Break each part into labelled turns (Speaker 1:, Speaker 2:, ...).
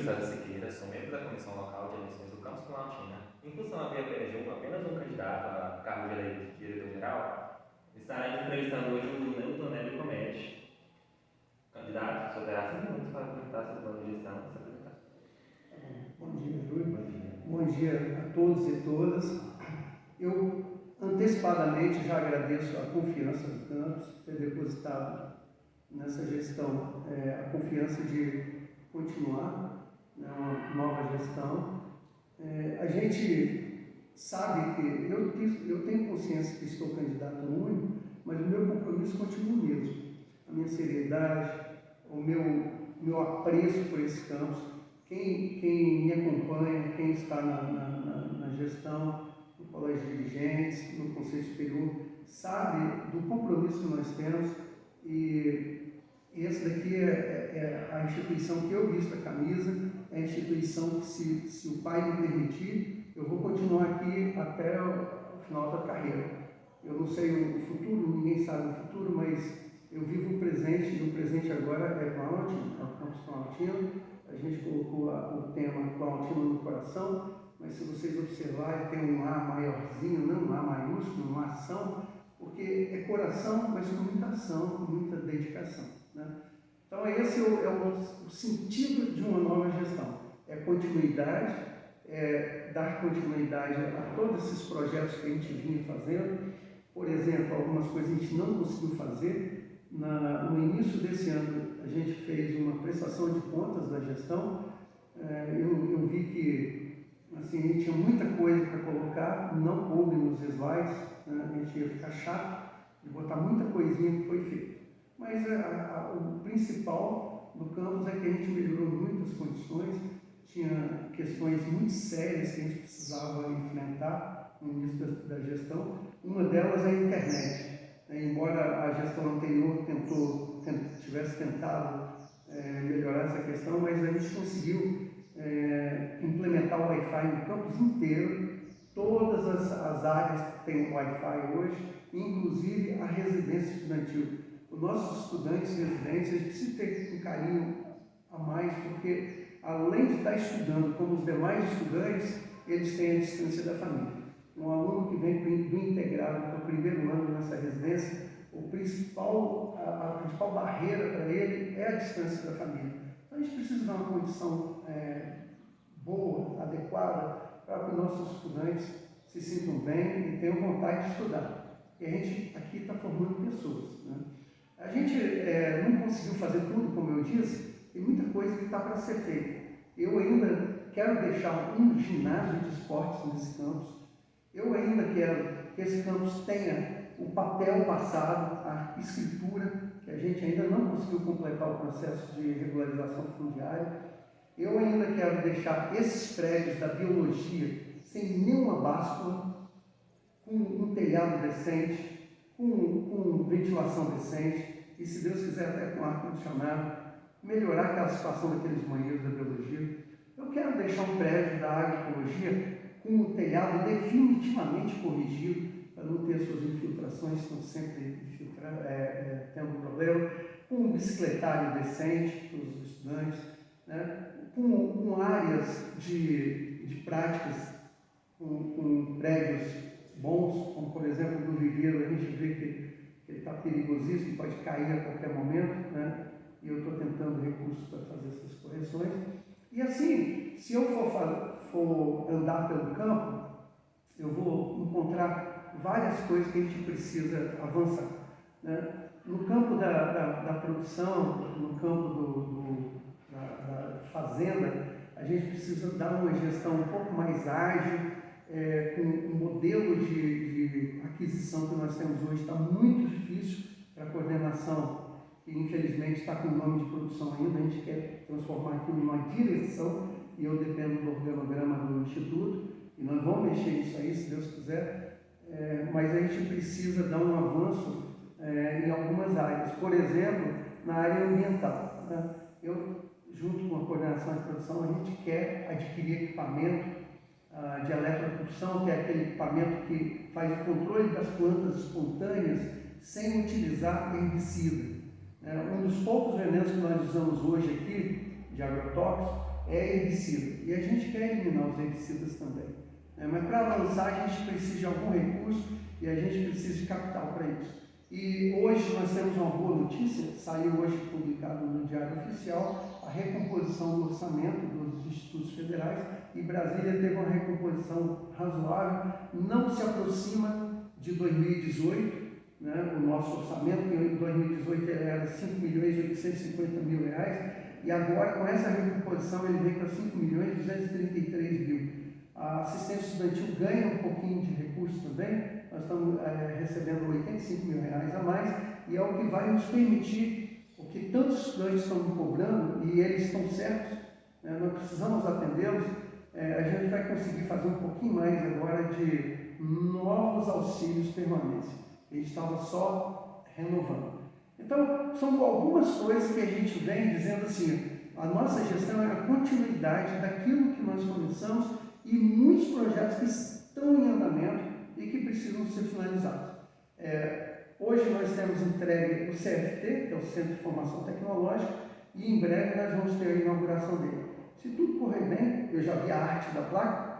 Speaker 1: César Siqueira, sou membro da Comissão Local de Eleições do Campus Planaltina. Em função à PLG, apenas um candidato a cargo de diretor-geral, estará entrevistando hoje o Newton Nélio Comete. Candidato, só terá 5 minutos para apresentar seu plano de gestão e se apresentar.
Speaker 2: Bom dia, Júlio.
Speaker 1: Bom dia.
Speaker 2: Bom dia a todos e todas. Eu antecipadamente já agradeço a confiança do campus, ter depositado nessa gestão a confiança de continuar, né, uma nova gestão. A gente sabe que eu tenho consciência que estou candidato único, mas o meu compromisso continua o mesmo. A minha seriedade, o meu apreço por esse campus. Quem me acompanha, quem está na gestão, no colégio de dirigentes, no Conselho Superior, sabe do compromisso que nós temos e essa daqui é a instituição que eu visto a camisa, é a instituição que, se o pai me permitir, eu vou continuar aqui até o final da carreira. Eu não sei o futuro, ninguém sabe o futuro, mas eu vivo o presente, e o presente agora é Planaltina, é o campus Planaltina. A gente colocou o tema Planaltina no coração, mas se vocês observarem, tem um A maiorzinho, não um A maiúsculo, uma ação, porque é coração, mas com muita ação, com muita dedicação, né? Então, esse é o sentido de uma nova gestão. É continuidade, é dar continuidade a todos esses projetos que a gente vinha fazendo. Por exemplo, algumas coisas a gente não conseguiu fazer. No início desse ano, a gente fez uma prestação de contas da gestão. Eu vi que assim, a gente tinha muita coisa para colocar, não coube nos slides, né? A gente ia ficar chato de botar muita coisinha que foi feita. Mas o principal do campus é que a gente melhorou muitas condições, tinha questões muito sérias que a gente precisava enfrentar no início da gestão. Uma delas é a internet. Embora a gestão anterior tivesse tentado melhorar essa questão, mas a gente conseguiu implementar o Wi-Fi no campus inteiro. Todas as áreas têm Wi-Fi hoje, inclusive a residência estudantil. Os nossos estudantes e residentes, eles precisam ter um carinho a mais, porque além de estar estudando como os demais estudantes, eles têm a distância da família. Um aluno que vem do integrado para o primeiro ano nessa residência, a principal barreira para ele é a distância da família. Então a gente precisa dar uma condição boa, adequada, para que os nossos estudantes se sintam bem e tenham vontade de estudar. E a gente aqui está formando pessoas, né? A gente não conseguiu fazer tudo, como eu disse, tem muita coisa que está para ser feita. Eu ainda quero deixar um ginásio de esportes nesse campus. Eu ainda quero que esse campus tenha o papel passado, a escritura, que a gente ainda não conseguiu completar o processo de regularização fundiária. Eu ainda quero deixar esses prédios da biologia sem nenhuma báscula, com um telhado decente, com ventilação decente e, se Deus quiser, até com ar-condicionado, melhorar aquela situação daqueles banheiros da biologia. Eu quero deixar um prédio da agroecologia com o telhado definitivamente corrigido, para não ter suas infiltrações, que estão sempre tendo problema, com um bicicletário decente para os estudantes, né? com áreas de práticas, com prédios bons, como por exemplo do viveiro. A gente vê que ele está perigosíssimo, pode cair a qualquer momento, né? E eu estou tentando recursos para fazer essas correções. E assim, se eu for andar pelo campo, eu vou encontrar várias coisas que a gente precisa avançar, né? No campo da produção, no campo da fazenda, a gente precisa dar uma gestão um pouco mais ágil, com o modelo de aquisição que nós temos hoje está muito difícil para a coordenação, que infelizmente está com o nome de produção ainda. A gente quer transformar aquilo numa direção e eu dependo do organograma do Instituto e nós vamos mexer nisso aí, se Deus quiser, mas a gente precisa dar um avanço em algumas áreas. Por exemplo, na área ambiental, né? Junto com a coordenação de produção, a gente quer adquirir equipamento de eletrocução, que é aquele equipamento que faz o controle das plantas espontâneas sem utilizar herbicida. Um dos poucos venenos que nós usamos hoje aqui, de agrotóxicos, é herbicida. E a gente quer eliminar os herbicidas também. Mas para avançar a gente precisa de algum recurso e a gente precisa de capital para isso. E hoje nós temos uma boa notícia, saiu hoje publicado no Diário Oficial, a recomposição do orçamento dos institutos federais, e Brasília teve uma recomposição razoável, não se aproxima de 2018, né, o nosso orçamento, que em 2018 era R$ 5.850.000, e agora com essa recomposição ele vem para R$ 5.233.000. A assistência estudantil ganha um pouquinho de recurso também, nós estamos recebendo R$ 85.000 a mais, e é o que vai nos permitir, o que tantos estudantes estão me cobrando, e eles estão certos, nós precisamos atendê-los, a gente vai conseguir fazer um pouquinho mais agora de novos auxílios permanentes. A gente estava só renovando. Então, são algumas coisas que a gente vem dizendo assim, a nossa gestão é a continuidade daquilo que nós começamos e muitos projetos que estão em andamento e que precisam ser finalizados. Hoje nós temos entregue o CFT, que é o Centro de Formação Tecnológica, e em breve nós vamos ter a inauguração dele. Se tudo correr bem, eu já vi a arte da placa,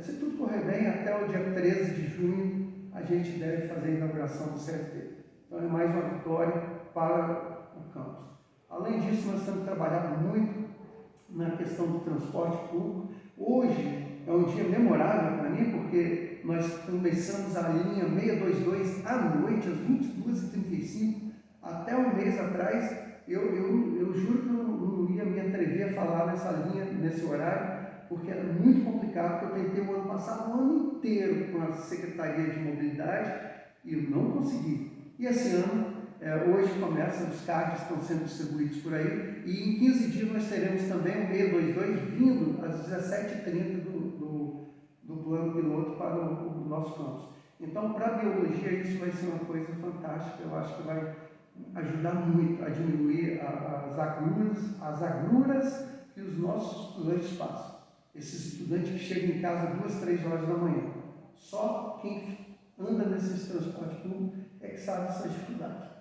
Speaker 2: se tudo correr bem, até o dia 13 de junho a gente deve fazer a inauguração do CFT. Então é mais uma vitória para o campus. Além disso, nós estamos trabalhando muito na questão do transporte público. Hoje é um dia memorável para mim, porque nós começamos a linha 622 à noite, às 22h35, até um mês atrás. Eu juro que eu não ia me atrever a falar nessa linha, nesse horário, porque era muito complicado, porque eu tentei o ano passado, o ano inteiro, com a Secretaria de Mobilidade, e eu não consegui. E esse ano, hoje começa, os cards estão sendo distribuídos por aí, e em 15 dias nós teremos também o 622 vindo às 17h30 do plano piloto para o nosso campus. Então, para a biologia, isso vai ser uma coisa fantástica, eu acho que vai ajudar muito a diminuir as agruras que os nossos estudantes passam. Esses estudantes que chegam em casa 2, 3 horas da manhã. Só quem anda nesses transportes públicos é que sabe essas dificuldades.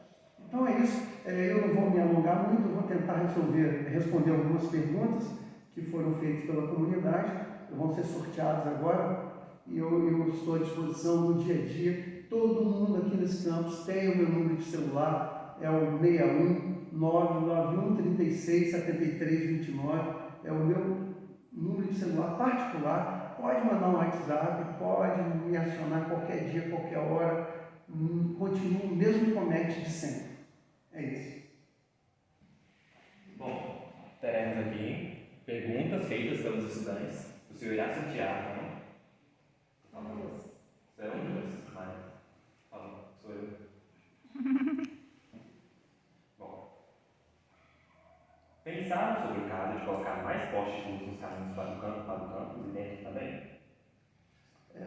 Speaker 2: Então é isso, eu não vou me alongar muito, eu vou tentar responder algumas perguntas que foram feitas pela comunidade, vão ser sorteadas agora, e eu estou à disposição no dia a dia. Todo mundo aqui nesse campus tem o meu número de celular, é o 61991367329, é o meu número de celular particular. Pode mandar um WhatsApp, pode me acionar qualquer dia, qualquer hora, continua o mesmo comete de sempre. É isso.
Speaker 1: Bom, teremos aqui perguntas feitas pelos estudantes. O senhor irá sortear, não? Serão duas, mas sou eu. Bom, pensaram sobre o caso de colocar mais postes de luz nos caminhos para o campus e dentro também?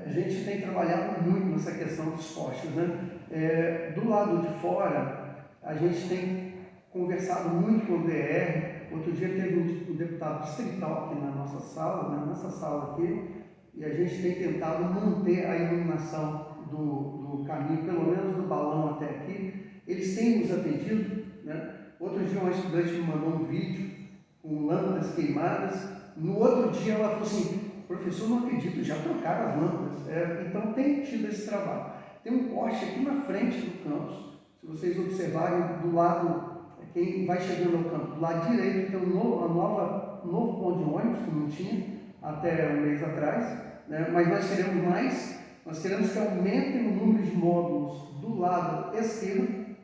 Speaker 2: A gente tem trabalhado muito nessa questão dos postes, né? Do lado de fora, a gente tem conversado muito com o DR. Outro dia teve um deputado distrital aqui na nossa sala, nessa sala aqui, e a gente tem tentado manter a iluminação do caminho, pelo menos do balão até aqui. Eles têm nos atendido, né? Outro dia uma estudante me mandou um vídeo com lâmpadas queimadas. No outro dia ela falou assim: professor, não acredito, já trocaram as lâmpadas. Então tem tido esse trabalho. Tem um poste aqui na frente do campus, se vocês observarem do lado, quem vai chegando ao campus, do lado direito tem um novo ponto de ônibus, que não tinha até um mês atrás, né? Mas nós queremos mais, nós queremos que aumentem o número de módulos do lado esquerdo,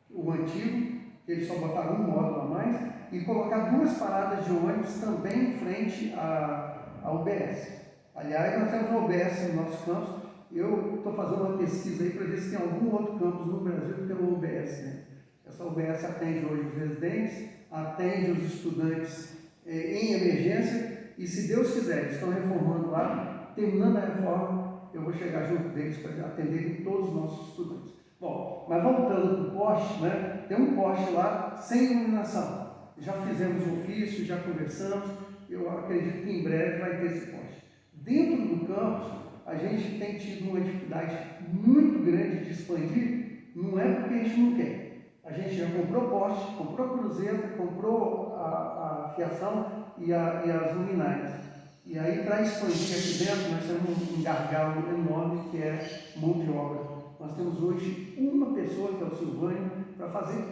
Speaker 2: o antigo, eles só botaram um módulo a mais, e colocar 2 paradas de ônibus também em frente à UBS. Aliás, nós temos uma UBS no nosso campus. Eu estou fazendo uma pesquisa aí para ver se tem algum outro campus no Brasil que tem uma UBS, né? Essa UBS atende hoje os residentes, atende os estudantes em emergência, e se Deus quiser, eles estão reformando lá. Terminando a reforma, eu vou chegar junto deles para atenderem todos os nossos estudantes. Bom, mas voltando para o poste, né? Tem um poste lá sem iluminação. Já fizemos o ofício, já conversamos, eu acredito que em breve vai ter esse poste. Dentro do campus, a gente tem tido uma dificuldade muito grande de expandir, não é porque a gente não quer. A gente já comprou poste, comprou cruzeta, comprou a fiação e as luminárias. E aí, para expandir aqui dentro, nós temos um gargalo enorme que é mão de obra. Nós temos hoje uma pessoa, que é o Silvânio, para fazer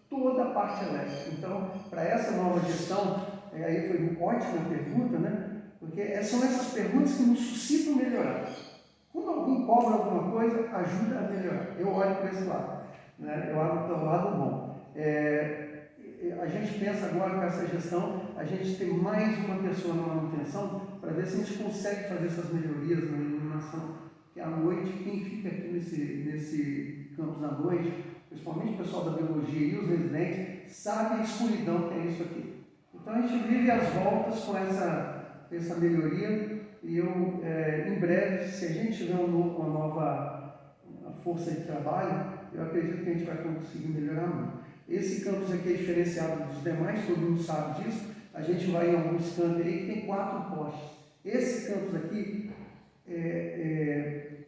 Speaker 2: toda a parte elétrica. Então, para essa nova gestão, aí foi uma ótima pergunta, né? Porque são essas perguntas que nos suscitam melhorar. Quando alguém cobra alguma coisa, ajuda a melhorar. Eu olho para esse lado, né? Eu olho para o lado bom. A gente pensa agora com essa gestão, a gente tem mais uma pessoa na manutenção para ver se a gente consegue fazer essas melhorias na iluminação. Que à noite, quem fica aqui nesse campus à noite, principalmente o pessoal da biologia e os residentes, sabe a escuridão que é isso aqui. Então a gente vive às voltas com essa melhoria e em breve, se a gente tiver uma nova força de trabalho, eu acredito que a gente vai conseguir melhorar muito. Esse campus aqui é diferenciado dos demais, todo mundo sabe disso. A gente vai em alguns campos aí que tem 4 postes. Esse campus aqui,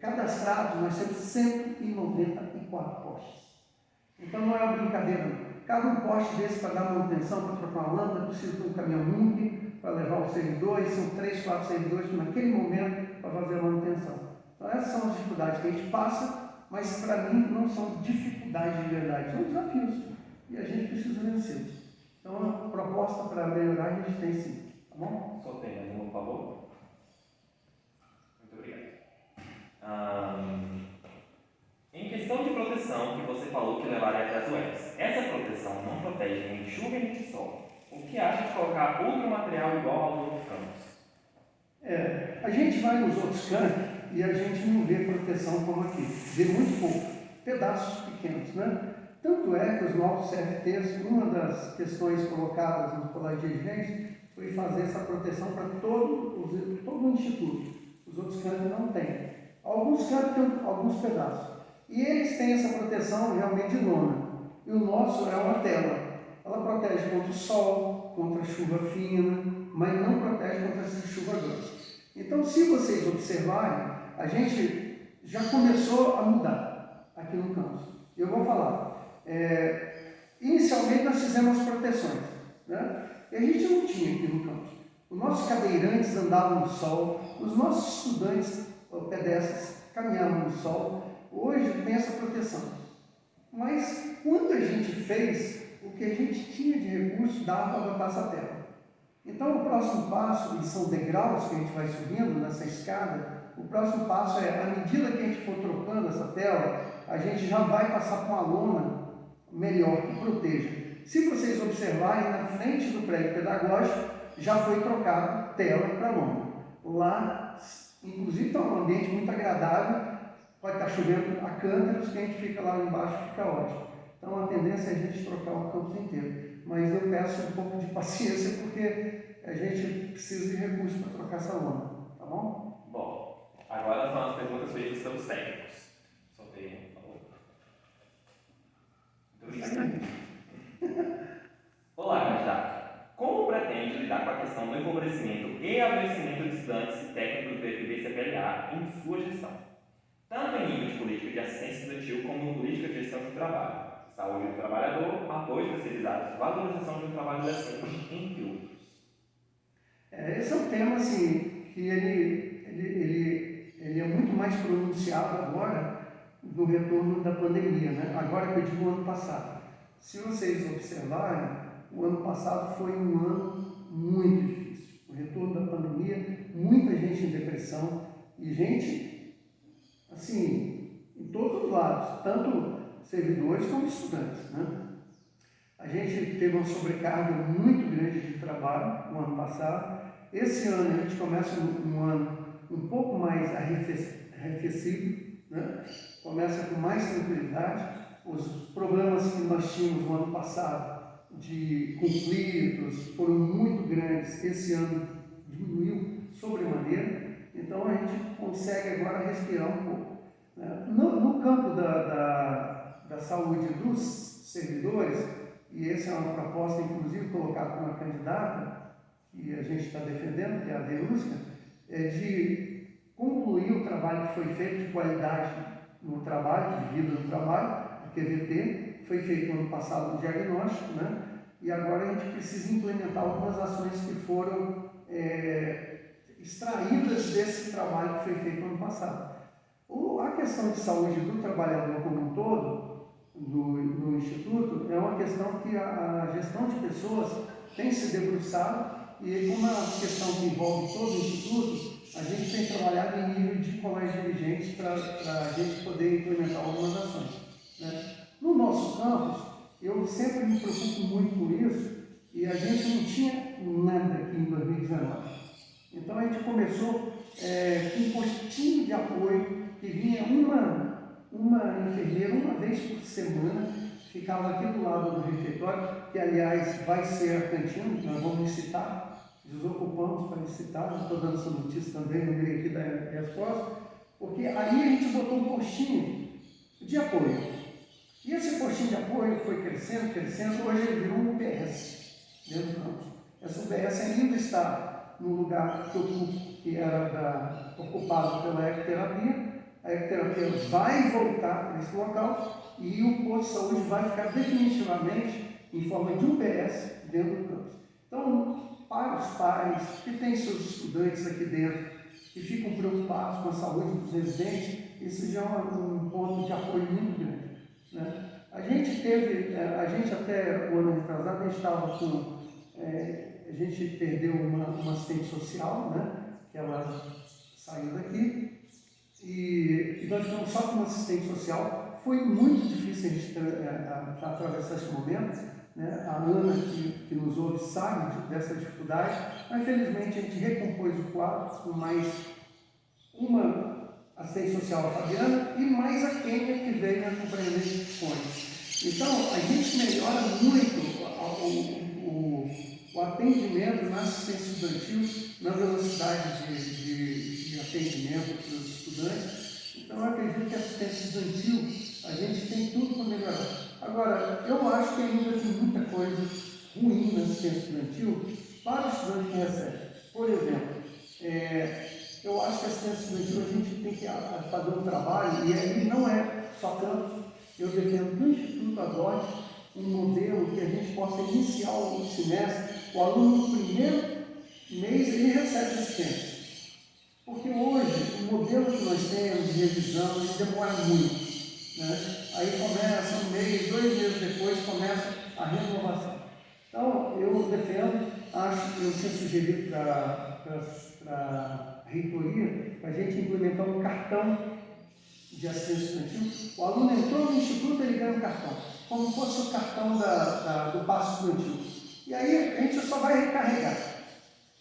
Speaker 2: cadastrados, nós temos 194 postes. Então não é uma brincadeira. Cada um poste desse para dar manutenção, para trocar uma lâmpada, precisa de um caminhão MUNC para levar os servidores, são 3, 4 servidores naquele momento para fazer a manutenção. Então essas são as dificuldades que a gente passa, mas para mim não são dificuldades de verdade, são desafios. E a gente precisa vencê-los. Então a proposta para melhorar a gente tem sim. Tá bom?
Speaker 1: Só tem mais uma, por favor. Muito obrigado. Em questão de proteção, que você falou que levaria até as UEPs, essa proteção não protege nem de chuva nem de sol. O que acha de colocar outro material igual ao do outro campus?
Speaker 2: A gente vai nos outros campos e a gente não vê proteção como aqui. Vê muito pouco. Pedaços pequenos, né? Tanto é que os novos CFTs, uma das questões colocadas no colégio de dirigentes foi fazer essa proteção para todo o instituto. Os outros campos não têm. Alguns campos têm alguns pedaços. E eles têm essa proteção realmente lona. E o nosso é uma tela. Ela protege contra o sol, contra a chuva fina, mas não protege contra essa chuva grossa. Então, se vocês observarem, a gente já começou a mudar aqui no campus. Eu vou falar. Inicialmente nós fizemos as proteções, né? E a gente não tinha aqui no campus. Os nossos cadeirantes andavam no sol, os nossos estudantes pedestres caminhavam no sol. Hoje tem essa proteção. Mas quando a gente fez, o que a gente tinha de recurso dava para botar essa tela. Então o próximo passo, e são degraus que a gente vai subindo nessa escada, o próximo passo é, à medida que a gente for trocando essa tela, a gente já vai passar com uma lona melhor que proteja. Se vocês observarem, na frente do prédio pedagógico já foi trocado tela para lona. Lá, inclusive, está um ambiente muito agradável, pode estar chovendo a cântaros, que a gente fica lá embaixo, fica ótimo. Então a tendência é a gente trocar o campus inteiro. Mas eu peço um pouco de paciência, porque a gente precisa de recursos para trocar essa lona, tá bom?
Speaker 1: Bom, agora são as perguntas feitas pelos técnicos. Soltei, por favor. Muito obrigado. Olá, candidato. Como pretende lidar com a questão do empobrecimento e adoecimento de estudantes e técnicos do FB-CPLA em sua gestão? Tanto em nível de política de assistência estudantil como em política de gestão de trabalho, saúde do trabalhador, apoio especializados, valorização do trabalho docente, entre outros.
Speaker 2: Esse é um tema assim, que ele é muito mais pronunciado agora no retorno da pandemia, né? Agora que eu digo o ano passado. Se vocês observarem, o ano passado foi um ano muito difícil. O retorno da pandemia, muita gente em depressão e gente, assim, em todos os lados, tanto servidores como estudantes, né? A gente teve uma sobrecarga muito grande de trabalho no ano passado. Esse ano a gente começa um ano um pouco mais arrefecido, né? Começa com mais tranquilidade. Os problemas que nós tínhamos no ano passado de conflitos foram muito grandes. Esse ano diminuiu sobremaneira. Então a gente consegue agora respirar um pouco. No campo da saúde dos servidores, e essa é uma proposta, inclusive, colocada por uma candidata, que a gente está defendendo, que é a Verusca, é de concluir o trabalho que foi feito de qualidade no trabalho, de vida no trabalho, o QVT, foi feito no ano passado o diagnóstico, né? E agora a gente precisa implementar algumas ações que foram extraídas desse trabalho que foi feito ano passado. A questão de saúde do trabalhador como um todo, do Instituto, é uma questão que a gestão de pessoas tem se debruçado, e como é uma questão que envolve todo o Instituto, a gente tem trabalhado em nível de colégio dirigentes para a gente poder implementar algumas ações, né? No nosso campus, eu sempre me preocupo muito por isso, e a gente não tinha nada aqui em 2019. Então a gente começou com um postinho de apoio que vinha uma enfermeira uma vez por semana, ficava aqui do lado do refeitório, que aliás vai ser a cantina, que nós vamos licitar, desocupamos para licitar, estou dando essa notícia também no meio aqui da resposta, porque aí a gente botou um postinho de apoio. E esse postinho de apoio foi crescendo, hoje ele virou um UBS dentro do campus. Essa UBS ainda está no lugar que eu ocupo, que era ocupado pela ecoterapia. A ecoterapia vai voltar para esse local e o posto de saúde vai ficar definitivamente em forma de UBS dentro do campus. Então, para os pais que têm seus estudantes aqui dentro, que ficam preocupados com a saúde dos residentes, isso já é um ponto de apoio muito grande, né? A gente até o ano retrasado, a gente estava com, a gente perdeu uma assistente social, né? Que ela saiu daqui, e nós ficamos só com uma assistente social. Foi muito difícil a gente atravessar esse momento, né? A Ana, que nos ouve, sabe dessa dificuldade, mas felizmente a gente recompôs o quadro com mais uma assistente social, a Fabiana, e mais a Kênia, que veio na compreender condições. Então, a gente melhora muito o atendimento na assistência estudantil, na velocidade de atendimento para os estudantes. Então, eu acredito que a assistência estudantil, a gente tem tudo para melhorar. Agora, eu acho que ainda tem muita coisa ruim na assistência estudantil para o estudante que recebe. Por exemplo, eu acho que a assistência estudantil a gente tem que fazer um trabalho, e aí não é só campus. Eu defendo que o Instituto adote um modelo que a gente possa iniciar o semestre, o aluno no primeiro mês ele recebe assistência. Porque hoje o modelo que nós temos de revisão ele demora muito, né? Aí começa um mês, 2 meses depois começa a renovação. Então eu defendo, eu tinha sugerido para a reitoria para a gente implementar um cartão de assistência estudantil. O aluno entrou no instituto, ele ganha um cartão, como se fosse o cartão do passo estudantil. E aí a gente só vai recarregar.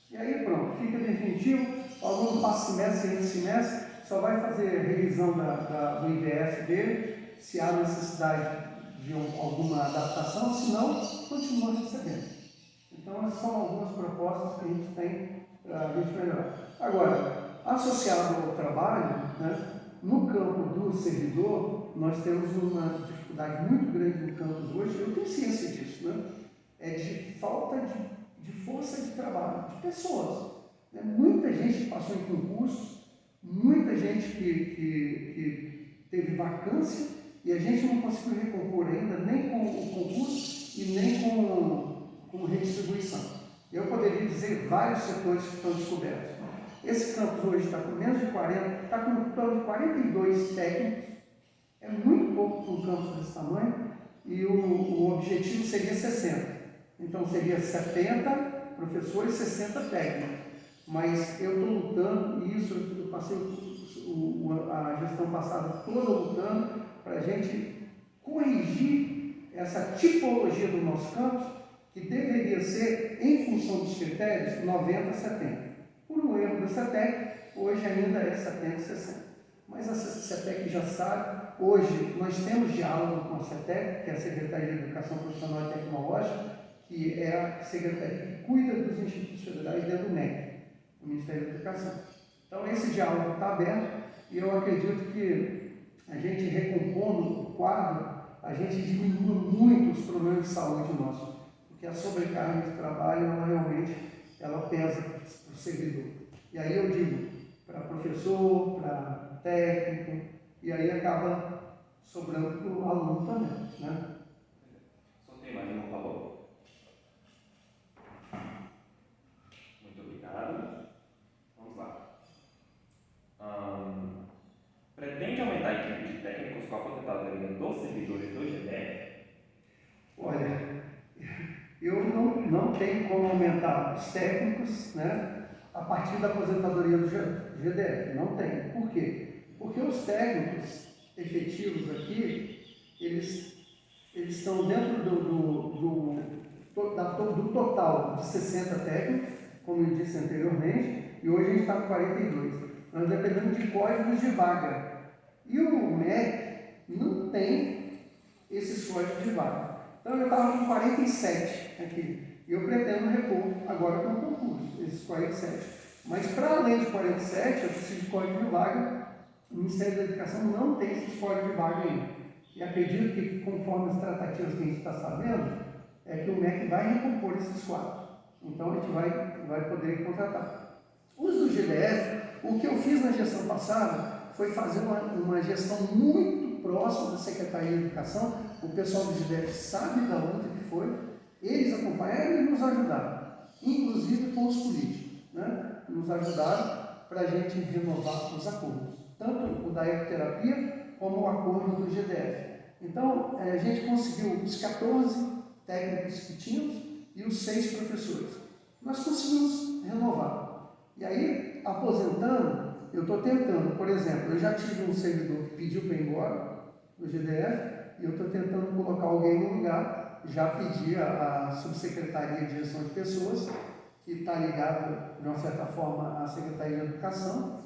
Speaker 2: E aí pronto, fica definitivo, o aluno passa semestre, seguinte semestre, só vai fazer revisão do IVS dele, se há necessidade de alguma adaptação, se não, continua recebendo. Então essas são algumas propostas que a gente tem para a gente melhorar. Agora, associado ao trabalho, né, no campo do servidor, nós temos uma dificuldade muito grande no campus hoje, eu tenho ciência disso, né? É de falta de força de trabalho, de pessoas. Né? Muita gente passou em concurso, muita gente que teve vacância, e a gente não conseguiu recompor ainda, nem com o concurso e nem com redistribuição. Eu poderia dizer vários setores que estão descobertos. Esse campus hoje está com menos de 40, está com um total de 42 técnicos, é muito pouco para um campus desse tamanho, e o objetivo seria 60. Então seria 70 professores e 60 técnicos. Mas eu estou lutando, e isso eu passei a gestão passada toda lutando, para a gente corrigir essa tipologia do nosso campus, que deveria ser, em função dos critérios, 90-70. Por um erro da CETEC, hoje ainda é 70-60. Mas a CETEC já sabe, hoje nós temos diálogo com a CETEC, que é a Secretaria de Educação Profissional e Tecnológica, que é a secretaria que cuida dos institutos federais dentro do MEC, o Ministério da Educação. Então esse diálogo está aberto, e eu acredito que a gente recompondo o quadro, a gente diminui muito os problemas de saúde nossos, porque a sobrecarga de trabalho, ela realmente pesa para o servidor. E aí eu digo, para professor, para técnico, e aí acaba sobrando para o aluno também, né?
Speaker 1: Só tem mais uma palavra.
Speaker 2: não tem como aumentar os técnicos, né, a partir da aposentadoria do GDF. Não tem. Por quê? Porque os técnicos efetivos aqui, eles estão dentro do total de 60 técnicos, como eu disse anteriormente, e hoje a gente está com 42. Nós dependemos de códigos de vaga. E o MEC não tem esses códigos de vaga. Então eu estava com 47 aqui. E eu pretendo repor agora com o concurso, esses 47. Mas para além de 47, eu preciso de código de vaga. O Ministério da Educação não tem esses códigos de vaga ainda. E acredito que, conforme as tratativas que a gente está sabendo, é que o MEC vai recompor esses 4. Então a gente vai poder contratar. Os do GDF, o que eu fiz na gestão passada foi fazer uma gestão muito próxima da Secretaria de Educação. O pessoal do GDF sabe da luta que foi. Eles acompanharam e nos ajudaram, inclusive com os políticos, né? Nos ajudaram para a gente renovar os acordos, tanto o da ecoterapia como o acordo do GDF. Então, a gente conseguiu os 14 técnicos que tínhamos e os 6 professores. Nós conseguimos renovar. E aí, aposentando, eu estou tentando, por exemplo, eu já tive um servidor que pediu para ir embora do GDF e eu estou tentando colocar alguém no lugar. Já pedi a Subsecretaria de Gestão de Pessoas, que está ligada, de uma certa forma, à Secretaria de Educação,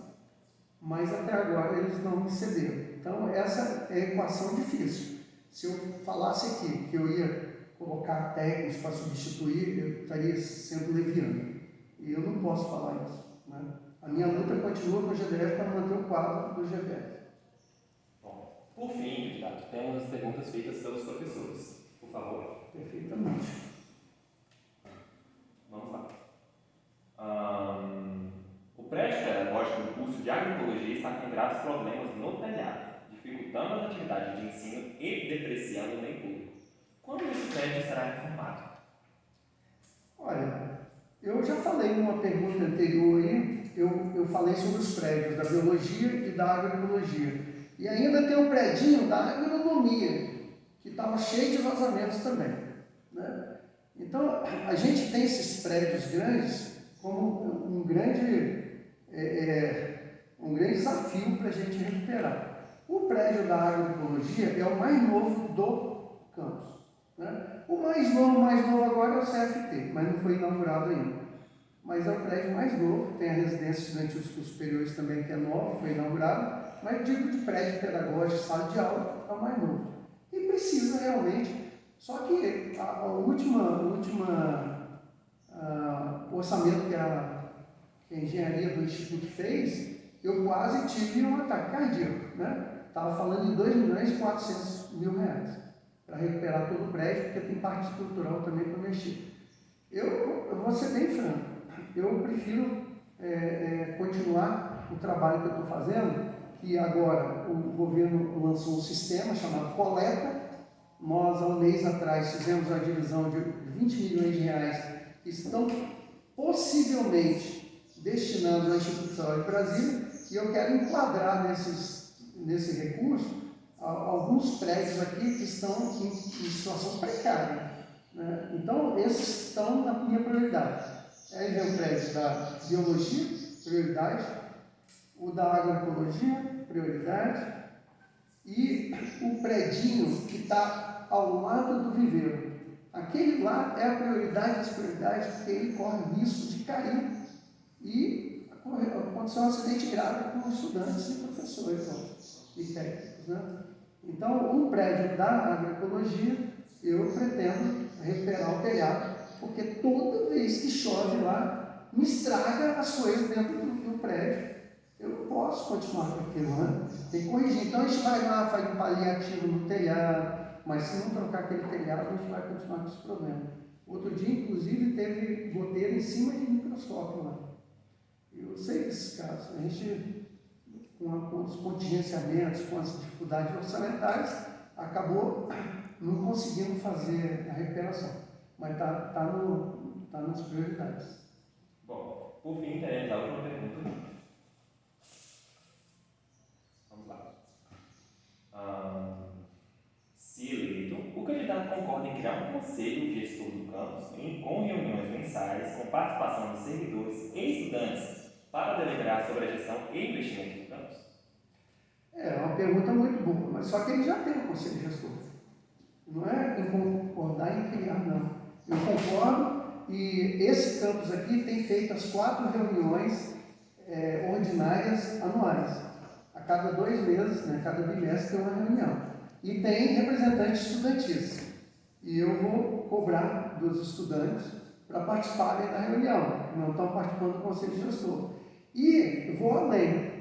Speaker 2: mas até agora eles não me cederam. Então, essa é a equação difícil. Se eu falasse aqui que eu ia colocar técnicos para substituir, eu estaria sendo leviano. E eu não posso falar isso, né? A minha luta continua com o GDF para manter o quadro do GDF.
Speaker 1: Bom, por fim, candidato, temos as perguntas feitas pelos professores. Por favor.
Speaker 2: Perfeitamente.
Speaker 1: Vamos lá. O prédio pedagógico do curso de agroecologia está com graves problemas no telhado, dificultando as atividades de ensino e depreciando o meio público. Quando esse prédio será reformado?
Speaker 2: Olha, eu já falei numa pergunta anterior aí, eu falei sobre os prédios da biologia e da agroecologia. E ainda tem um predinho da agronomia, que estava cheio de vazamentos também, né? Então, a gente tem esses prédios grandes como um grande desafio para a gente recuperar. O prédio da agroecologia é o mais novo do campus, né? O mais novo agora é o CFT, mas não foi inaugurado ainda. Mas é o prédio mais novo, tem a residência estudantil superiores também, que é nova, foi inaugurado, mas digo de prédio pedagógico, sala de aula, é o mais novo. E precisa realmente, só que o último orçamento que a engenharia do Instituto fez, eu quase tive um ataque cardíaco, né? Estava falando em R$2.400.000 para recuperar todo o prédio, porque tem parte estrutural também para mexer. Eu vou ser bem franco, eu prefiro continuar o trabalho que eu estou fazendo, que agora o governo lançou um sistema chamado Coleta. Nós, há um mês atrás, fizemos a divisão de R$20 milhões que estão possivelmente destinados ao Instituto Federal de Brasília, e eu quero enquadrar nesse recurso alguns prédios aqui que estão em situação precária, né? Então, esses estão na minha prioridade. Aí vem o prédio da biologia, prioridade, o da agroecologia, prioridade, e o predinho que está ao lado do viveiro. Aquele lá é a prioridade das prioridades, porque ele corre o risco de cair e acontecer um acidente grave com estudantes e professores e técnicos, né? Então, o prédio da agroecologia, eu pretendo recuperar o telhado, porque toda vez que chove lá, me estraga as coisas dentro do prédio. Eu não posso continuar com aquilo, né? Tem que corrigir. Então, a gente vai lá, faz um paliativo no telhado, mas se não trocar aquele telhado, a gente vai continuar com esse problema. Outro dia, inclusive, teve goteira em cima de microscópio lá. Eu sei desses casos. A gente, com os contingenciamentos, com as dificuldades orçamentárias, acabou não conseguindo fazer a recuperação. Mas está nas prioridades.
Speaker 1: Bom, por fim, teremos a última pergunta. Vamos lá. Se eleito, o candidato concorda em criar um conselho gestor do campus com reuniões mensais, com participação de servidores e estudantes para deliberar sobre a gestão e investimento do campus?
Speaker 2: É uma pergunta muito boa, mas só que ele já tem um conselho gestor. Não é em concordar em criar, não. Eu concordo e esse campus aqui tem feito as 4 reuniões ordinárias anuais. A cada 2 meses, né, cada bimestre tem uma reunião. E tem representantes estudantis. E eu vou cobrar dos estudantes para participarem da reunião, que não estão participando do conselho gestor. E vou além.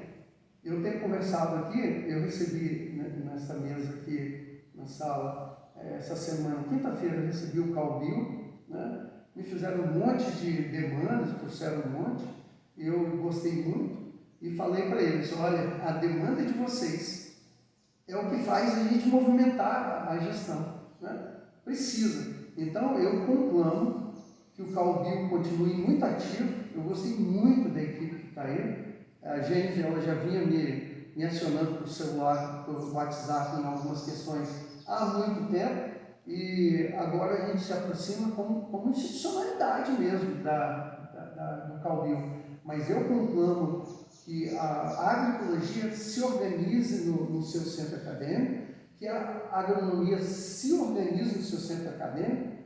Speaker 2: Eu tenho conversado aqui, eu recebi nessa mesa aqui na sala, essa semana, quinta-feira, eu recebi o Calbil, né? Me fizeram um monte de demandas, trouxeram um monte, eu gostei muito e falei para eles, olha, a demanda de vocês é o que faz a gente movimentar a gestão, né? Precisa. Então, eu conclamo que o Calbil continue muito ativo, eu gostei muito da equipe que está aí. A Jennifer, ela já vinha me acionando por celular, pelo WhatsApp em algumas questões há muito tempo e agora a gente se aproxima como institucionalidade mesmo do Calbil. Mas eu conclamo que a agroecologia se organize no seu centro acadêmico, que a agronomia se organize no seu centro acadêmico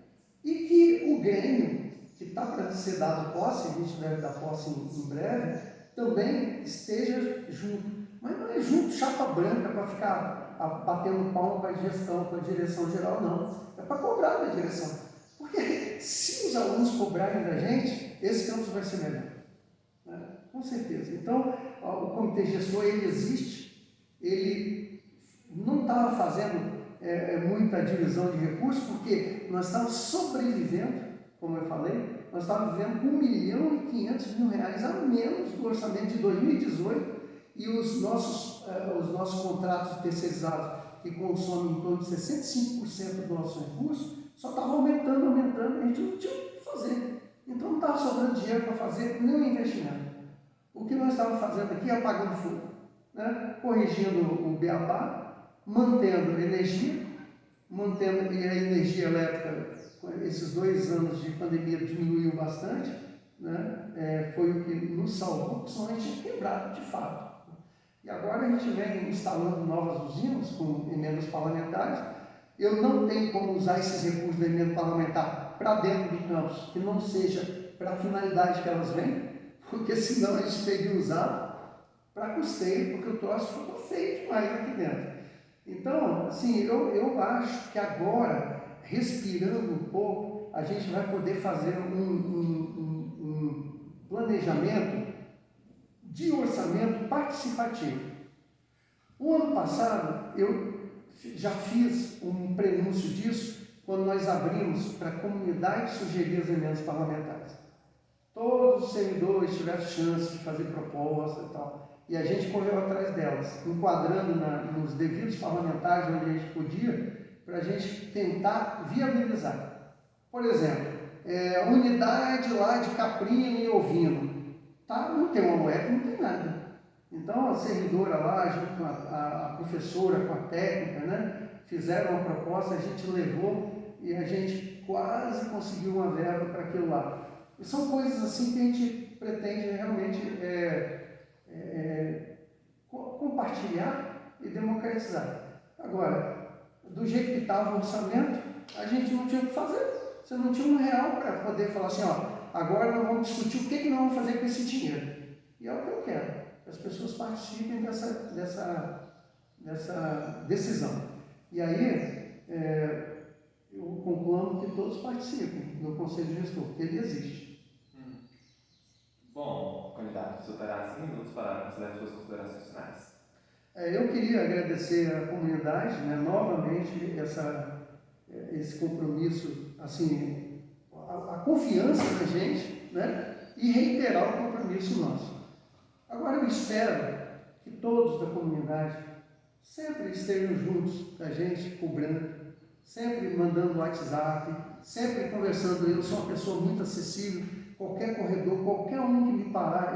Speaker 2: e que o Grêmio, que está para ser dado posse, a gente deve dar posse em breve, também esteja junto. Mas não é junto chapa branca para ficar batendo palma para a gestão, para a direção geral, não. É para cobrar da direção. Porque se os alunos cobrarem da gente, esse campus vai ser melhor. Né? Com certeza. Então, o comitê gestor, ele existe, ele não estava fazendo muita divisão de recursos, porque nós estávamos sobrevivendo, como eu falei, nós estávamos vivendo com R$1.500.000 a menos do orçamento de 2018 e os nossos contratos terceirizados, que consomem em torno de 65% do nosso recurso, só estavam aumentando, a gente não tinha o que fazer. Então não estava sobrando dinheiro para fazer nenhum investimento. O que nós estávamos fazendo aqui é apagando fogo, né? Corrigindo o beabá, mantendo energia, e a energia elétrica, esses 2 anos de pandemia diminuiu bastante, né? Foi o que nos salvou, porque senão a gente tinha quebrado de fato. E agora a gente vem instalando novas usinas com emendas parlamentares. Eu não tenho como usar esses recursos da emenda parlamentar para dentro do campus, que não seja para a finalidade que elas vêm, porque senão a gente teria usado para custeio, porque o troço ficou feio demais aqui dentro. Então, assim, eu acho que agora, respirando um pouco, a gente vai poder fazer um planejamento de orçamento participativo. O ano passado, eu já fiz um prenúncio disso, quando nós abrimos para a comunidade sugerir as emendas parlamentares. Todos os servidores tiveram chance de fazer proposta e tal. E a gente correu atrás delas, enquadrando nos devidos parlamentares onde a gente podia, para a gente tentar viabilizar. Por exemplo, unidade lá de caprino e ovino. Tá? Não tem uma UEP, não tem nada. Então a servidora lá, junto com a professora, com a técnica, né, fizeram uma proposta, a gente levou e a gente quase conseguiu uma verba para aquilo lá. E são coisas assim que a gente pretende realmente compartilhar e democratizar. Agora, do jeito que estava o orçamento, a gente não tinha o que fazer. Você não tinha R$1 para poder falar assim, ó, agora nós vamos discutir o que nós vamos fazer com esse dinheiro. E é o que eu quero, que as pessoas participem dessa decisão. E aí, eu conclamo que todos participem do Conselho Gestor, porque ele existe.
Speaker 1: Bom, candidato, você terá 5 minutos para considerar suas considerações finais.
Speaker 2: Eu queria agradecer à comunidade, né, novamente, esse compromisso, assim, a confiança da gente, né, e reiterar o compromisso nosso. Agora eu espero que todos da comunidade sempre estejam juntos da gente, cobrando, sempre mandando WhatsApp, sempre conversando. Eu sou uma pessoa muito acessível, qualquer corredor, qualquer um que me parar,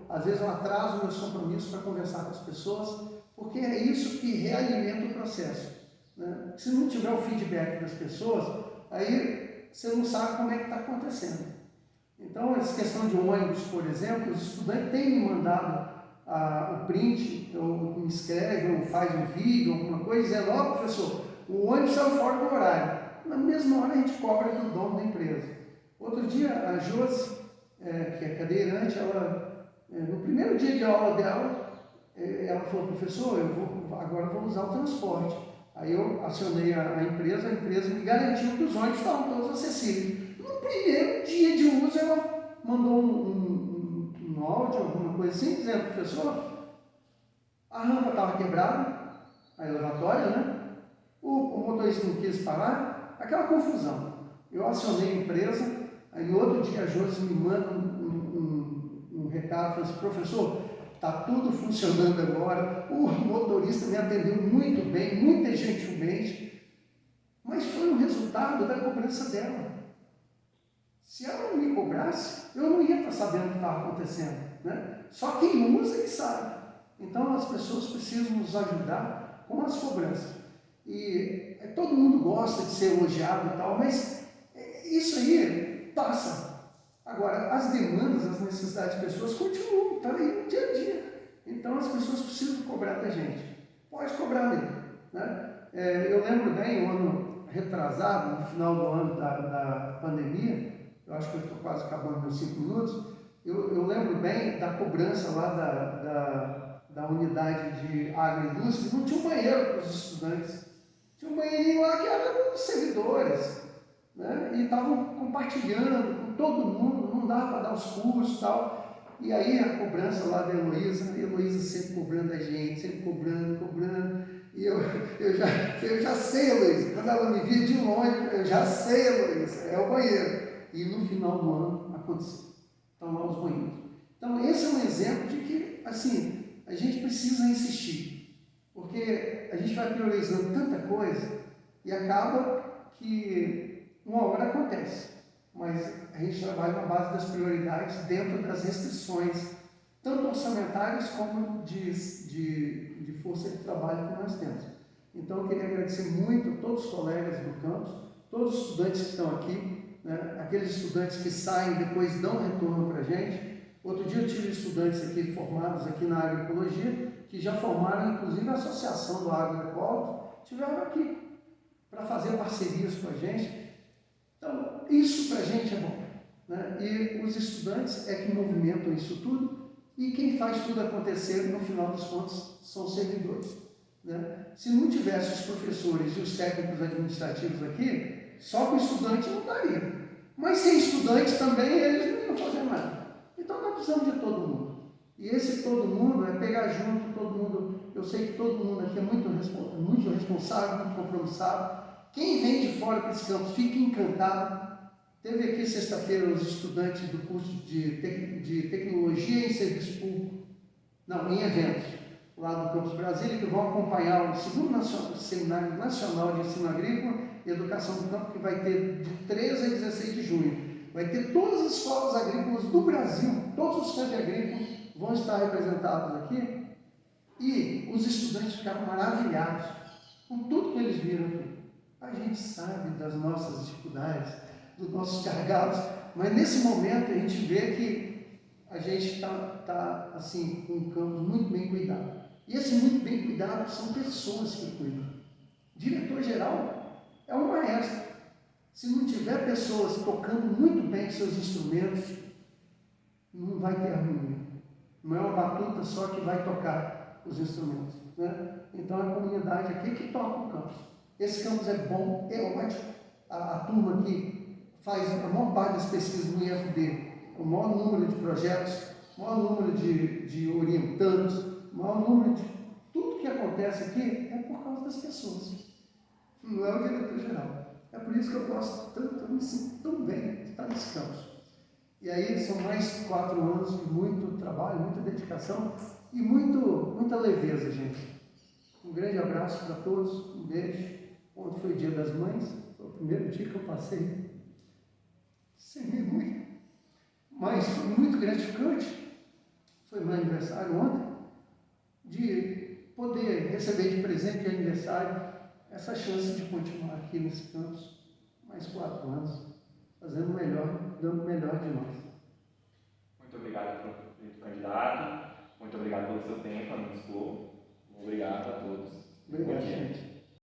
Speaker 2: às vezes eu atraso meus compromissos para conversar com as pessoas, porque é isso que realimenta o processo. Né? Se não tiver o feedback das pessoas, aí você não sabe como é que está acontecendo. Então, essa questão de ônibus, por exemplo, os estudantes têm me mandado o print, ou me escreve, ou faz um vídeo, alguma coisa, dizendo, ó, professor, o ônibus saiu fora do horário. Na mesma hora a gente cobra do dono da empresa. Outro dia, a Josi, que é cadeirante, ela, no primeiro dia de aula dela, ela falou, professor, agora vou usar o transporte. Aí eu acionei a empresa me garantiu que os ônibus estavam todos acessíveis. No primeiro dia de uso, ela mandou um áudio, alguma coisa assim, dizendo, professor, a rampa estava quebrada, a elevatória, né? O motorista não quis parar, aquela confusão. Eu acionei a empresa, aí no outro dia a Josi me manda um recado, falou assim, professor, está tudo funcionando agora, o motorista me atendeu muito bem, muito gentilmente, mas foi um resultado da cobrança dela. Se ela não me cobrasse, eu não ia estar sabendo o que estava acontecendo, né? Só quem usa que sabe. Então as pessoas precisam nos ajudar com as cobranças. E todo mundo gosta de ser elogiado e tal, mas isso aí passa. Agora, as demandas, as necessidades das pessoas continuam, está aí no dia a dia. Então as pessoas precisam cobrar da gente. Pode cobrar mesmo, né? Eu lembro bem, o ano retrasado, no final do ano da pandemia, eu acho que eu estou quase acabando meus 5 minutos, eu lembro bem da cobrança lá da unidade de agroindústria, não tinha um banheiro para os estudantes. Tinha um banheirinho lá que era dos servidores, né? E estavam compartilhando com todo mundo, não dava para dar os cursos e tal. E aí a cobrança lá da Heloísa, a Heloísa sempre cobrando a gente, sempre cobrando. E eu já sei, Heloísa, quando ela me via de longe, eu já sei, Heloísa, é o banheiro. E no final do ano aconteceu. Estão lá os banheiros. Então esse é um exemplo de que, assim, a gente precisa insistir. Porque a gente vai priorizando tanta coisa e acaba que uma hora acontece. Mas a gente trabalha na base das prioridades dentro das restrições, tanto orçamentárias como de força de trabalho que nós temos. Então eu queria agradecer muito a todos os colegas do campus, todos os estudantes que estão aqui, né? Aqueles estudantes que saem e depois dão retorno para a gente. Outro dia eu tive estudantes aqui formados aqui na agroecologia, que já formaram inclusive a associação do agroecólogo, estiveram aqui para fazer parcerias com a gente. Então, isso para a gente é bom, né? E os estudantes é que movimentam isso tudo, e quem faz tudo acontecer, no final dos contos, são os servidores, né? Se não tivesse os professores e os técnicos administrativos aqui, só com o estudante não daria. Mas sem estudantes também, eles não iam fazer nada. Então, nós precisamos de todo mundo. E esse todo mundo é pegar junto todo mundo. Eu sei que todo mundo aqui é muito responsável, muito compromissado. Quem vem de fora para esse campus fica encantado. Teve aqui sexta-feira os estudantes do curso de Tecnologia em Serviço Público, não, em eventos, lá do Campus Brasília, que vão acompanhar o segundo Seminário Nacional de Ensino Agrícola e Educação do Campo, que vai ter de 13 a 16 de junho. Vai ter todas as escolas agrícolas do Brasil, todos os campos agrícolas vão estar representados aqui, e os estudantes ficaram maravilhados com tudo que eles viram aqui. A gente sabe das nossas dificuldades, dos nossos gargalos, mas nesse momento a gente vê que a gente está assim, com um campo muito bem cuidado. E esse muito bem cuidado são pessoas que cuidam. Diretor-geral é um maestro. Se não tiver pessoas tocando muito bem seus instrumentos, não vai ter harmonia. Não é uma batuta só que vai tocar os instrumentos, né? Então é a comunidade aqui que toca o campus. Esse campus é bom, é ótimo. A turma aqui faz a maior parte das pesquisas no IFD, o maior número de projetos, o maior número de orientandos, o maior número de... Tudo que acontece aqui é por causa das pessoas. Não é o diretor-geral. É por isso que eu gosto tanto, eu me sinto tão bem de estar nesse campus. E aí são mais 4 anos de muito trabalho, muita dedicação e muita leveza, gente. Um grande abraço para todos, um beijo. Ontem foi o Dia das Mães, foi o primeiro dia que eu passei sem minha mãe. Mas foi muito gratificante. Foi meu aniversário ontem, de poder receber de presente de aniversário essa chance de continuar aqui nesse campus. mais 4 anos, fazendo o melhor, dando o melhor de nós.
Speaker 1: Muito obrigado, candidato. Muito obrigado pelo seu tempo a nos expor. Obrigado a todos.
Speaker 2: Obrigado,
Speaker 1: Bom dia.
Speaker 2: gente.